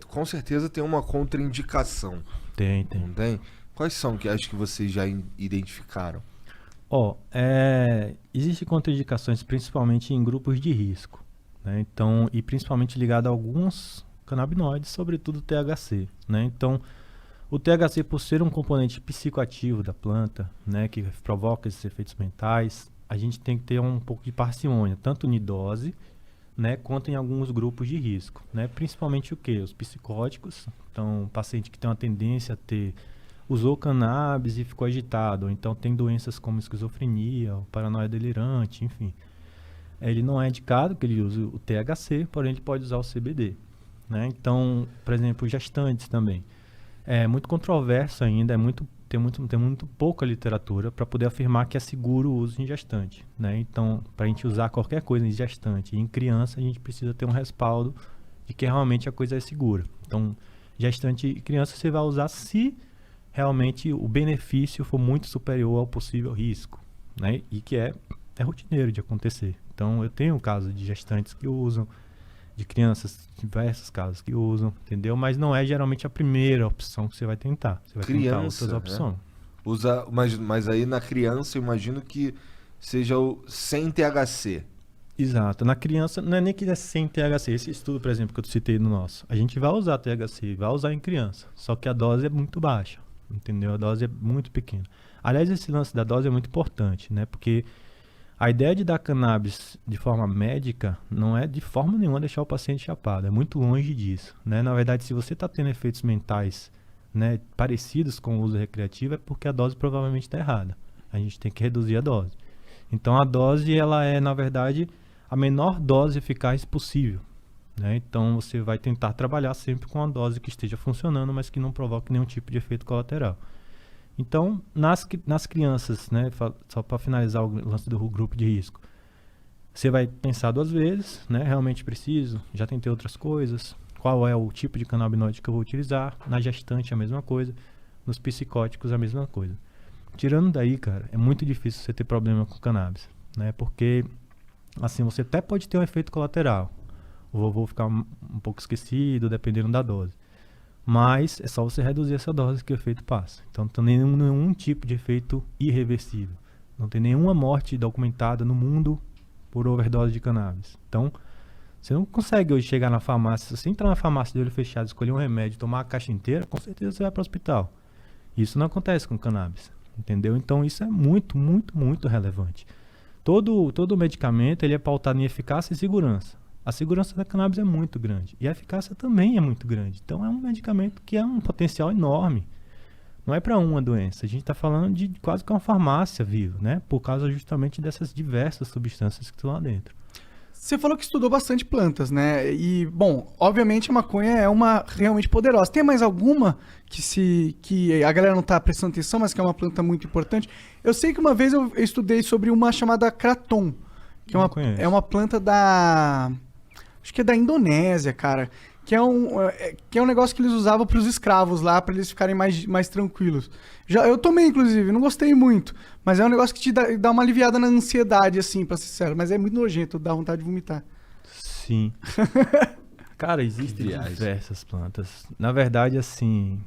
Com certeza tem uma contraindicação. Tem. Não tem? Quais são que acho que vocês já identificaram? Existem contraindicações principalmente em grupos de risco, né? Então, e principalmente ligado a alguns canabinoides, sobretudo o THC, né? Então, o THC, por ser um componente psicoativo da planta, né, que provoca esses efeitos mentais, a gente tem que ter um pouco de parcimônia, tanto em dose, né, quanto em alguns grupos de risco, né? Principalmente o quê? Os psicóticos. Então, o paciente que tem uma tendência a usou cannabis e ficou agitado, ou então tem doenças como esquizofrenia, ou paranoia delirante, enfim. Ele não é indicado que ele use o THC, porém ele pode usar o CBD, né? Então, por exemplo, gestantes também. É muito controverso ainda, tem muito pouca literatura para poder afirmar que é seguro o uso em gestante, né? Então, para a gente usar qualquer coisa em gestante e em criança, a gente precisa ter um respaldo de que realmente a coisa é segura. Então, gestante e criança você vai usar se realmente o benefício for muito superior ao possível risco, né? E que é rotineiro de acontecer. Então, eu tenho casos de gestantes que usam, de crianças, diversos casos que usam, entendeu? Mas não é geralmente a primeira opção que você vai tentar. Você vai tentar outras opções. Mas aí na criança eu imagino que seja o sem THC. Exato. Na criança, não é nem que é sem THC. Esse estudo, por exemplo, que eu citei no nosso, a gente vai usar THC, vai usar em criança, só que a dose é muito baixa, entendeu? A dose é muito pequena. Aliás, esse lance da dose é muito importante, né? Porque a ideia de dar cannabis de forma médica não é de forma nenhuma deixar o paciente chapado, é muito longe disso, né? Na verdade, se você está tendo efeitos mentais, né, parecidos com o uso recreativo, é porque a dose provavelmente está errada. A gente tem que reduzir a dose. Então, a dose, ela é, na verdade, a menor dose eficaz possível, né? Então, você vai tentar trabalhar sempre com a dose que esteja funcionando, mas que não provoque nenhum tipo de efeito colateral. Então, nas crianças, né, só para finalizar o lance do grupo de risco, você vai pensar duas vezes, né, realmente preciso, já tentei outras coisas, qual é o tipo de canabinoide que eu vou utilizar, na gestante a mesma coisa, nos psicóticos a mesma coisa. Tirando daí, cara, é muito difícil você ter problema com cannabis, né, porque, assim, você até pode ter um efeito colateral, o vovô ficar um pouco esquecido, dependendo da dose. Mas é só você reduzir essa dose que o efeito passa. Então não tem nenhum tipo de efeito irreversível. Não tem nenhuma morte documentada no mundo por overdose de cannabis. Então, você não consegue hoje chegar na farmácia, se você entrar na farmácia de olho fechado, escolher um remédio, tomar a caixa inteira, com certeza você vai para o hospital. Isso não acontece com cannabis, entendeu? Então isso é muito, muito, muito relevante. Todo medicamento ele é pautado em eficácia e segurança. A segurança da cannabis é muito grande e a eficácia também é muito grande. Então é um medicamento que é um potencial enorme. Não é para uma doença, a gente está falando de quase que uma farmácia viva, né? Por causa justamente dessas diversas substâncias que estão lá dentro. Você falou que estudou bastante plantas, né? E, bom, obviamente a maconha é uma realmente poderosa. Tem mais alguma que a galera não tá prestando atenção, mas que é uma planta muito importante? Eu sei que uma vez eu estudei sobre uma chamada Kraton, que é uma planta acho que é da Indonésia, cara. Que é um negócio que eles usavam para os escravos lá, para eles ficarem mais tranquilos. Eu tomei, inclusive, não gostei muito. Mas é um negócio que te dá uma aliviada na ansiedade, assim, pra ser sincero. Mas é muito nojento, dá vontade de vomitar. Sim. Cara, existem diversas plantas. Na verdade, assim,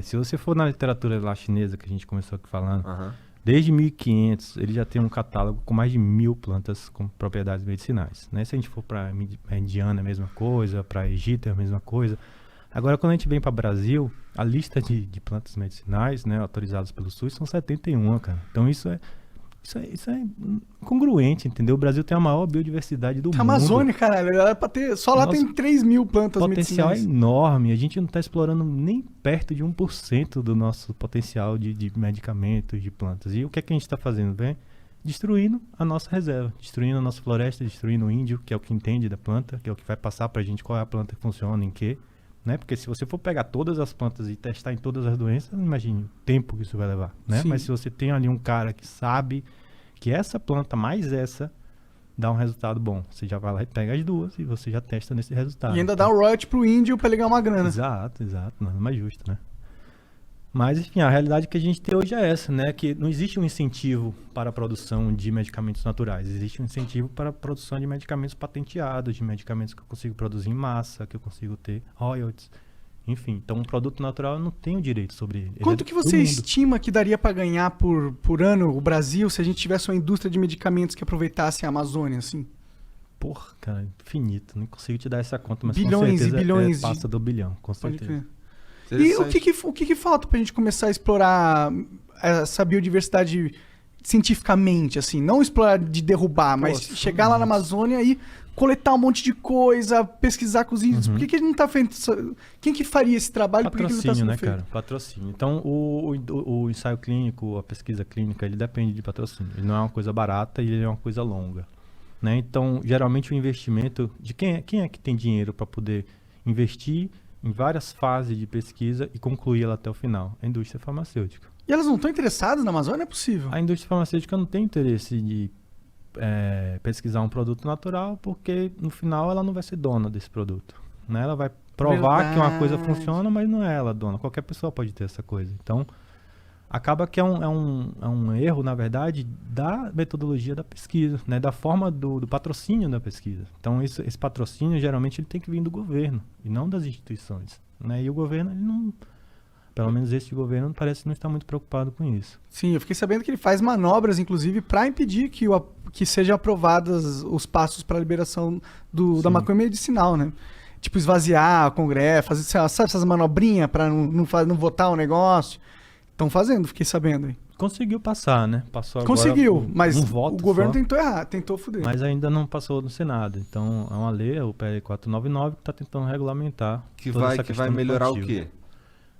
se você for na literatura lá chinesa, que a gente começou aqui falando, desde 1500, ele já tem um catálogo com mais de 1000 plantas com propriedades medicinais, né? Se a gente for para Indiana, é a mesma coisa, para Egito é a mesma coisa. Agora, quando a gente vem para o Brasil, a lista de plantas medicinais, né, autorizadas pelo SUS, são 71, cara. Então, isso é congruente, entendeu? O Brasil tem a maior biodiversidade do mundo. Amazônia, caralho, só lá tem 3.000 plantas medicinais. O potencial é medicinais. enorme. A gente não está explorando nem perto de 1% do nosso potencial de medicamentos, de plantas. E o que é que a gente está fazendo, bem? Destruindo a nossa reserva, destruindo a nossa floresta, destruindo o índio, que é o que entende da planta, que é o que vai passar para a gente qual é a planta que funciona, em quê. Né? Porque se você for pegar todas as plantas e testar em todas as doenças, imagine o tempo que isso vai levar, né? Mas se você tem ali um cara que sabe que essa planta mais essa dá um resultado bom, você já vai lá e pega as duas e você já testa nesse resultado. E ainda dá o royalty pro índio pra ligar uma grana. Exato, nada mais justo, né? Mas, enfim, a realidade que a gente tem hoje é essa, né? Que não existe um incentivo para a produção de medicamentos naturais. Existe um incentivo para a produção de medicamentos patenteados, de medicamentos que eu consigo produzir em massa, que eu consigo ter royalties. Enfim, então um produto natural eu não tenho direito sobre ele. Quanto que você estima que daria para ganhar por ano o Brasil se a gente tivesse uma indústria de medicamentos que aproveitasse a Amazônia, assim? Porra, cara, infinito. Não consigo te dar essa conta, mas Bilhões com certeza e bilhões passa do bilhão, com Pode certeza. crer. E o que falta pra gente começar a explorar essa biodiversidade cientificamente, assim? Não explorar de derrubar, mas chegar lá na Amazônia e coletar um monte de coisa, pesquisar com os índios. Por que a gente não tá feito isso? Quem que faria esse trabalho? Por que ele não tá Patrocínio, sendo né, feito? cara? Patrocínio. Então, o ensaio clínico, a pesquisa clínica, ele depende de patrocínio. Ele não é uma coisa barata e ele é uma coisa longa. Né? Então, geralmente o investimento de quem é que tem dinheiro para poder investir em várias fases de pesquisa e concluir ela até o final? A indústria farmacêutica. E elas não estão interessadas na Amazônia? Não é possível. A indústria farmacêutica não tem interesse de pesquisar um produto natural porque no final ela não vai ser dona desse produto. Né? Ela vai provar que uma coisa funciona, mas não é ela dona. Qualquer pessoa pode ter essa coisa. Então, acaba que é um erro, na verdade, da metodologia da pesquisa, né? Da forma do patrocínio da pesquisa. Então, esse patrocínio, geralmente, ele tem que vir do governo e não das instituições. Né? E o governo, ele não... Pelo menos este governo parece não estar muito preocupado com isso. Sim, eu fiquei sabendo que ele faz manobras, inclusive, para impedir que sejam aprovados os passos para a liberação da maconha medicinal, né? Tipo, esvaziar o Congresso, fazer, sabe, essas manobrinhas para não votar o negócio. Estão fazendo, fiquei sabendo. Hein? Conseguiu passar, né? Passou Conseguiu, agora mas um voto o governo só, tentou errar, tentou foder. mas ainda não passou no Senado. Então, é uma lei, o PL 499, que está tentando regulamentar Que toda essa vai questão do melhorar o plantio. quê?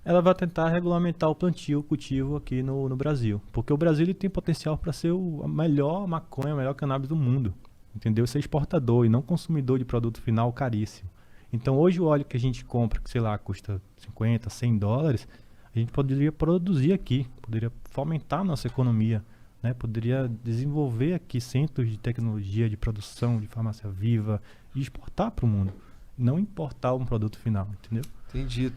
Ela vai tentar regulamentar o plantio, o cultivo aqui no Brasil. Porque o Brasil ele tem potencial para ser a melhor maconha, a melhor cannabis do mundo. Entendeu? Ser exportador e não consumidor de produto final caríssimo. Então hoje o óleo que a gente compra, que sei lá, custa 50, 100 dólares, a gente poderia produzir aqui, poderia fomentar a nossa economia, né? Poderia desenvolver aqui centros de tecnologia, de produção, de farmácia viva e exportar para o mundo. Não importar um produto final, entendeu? Entendi.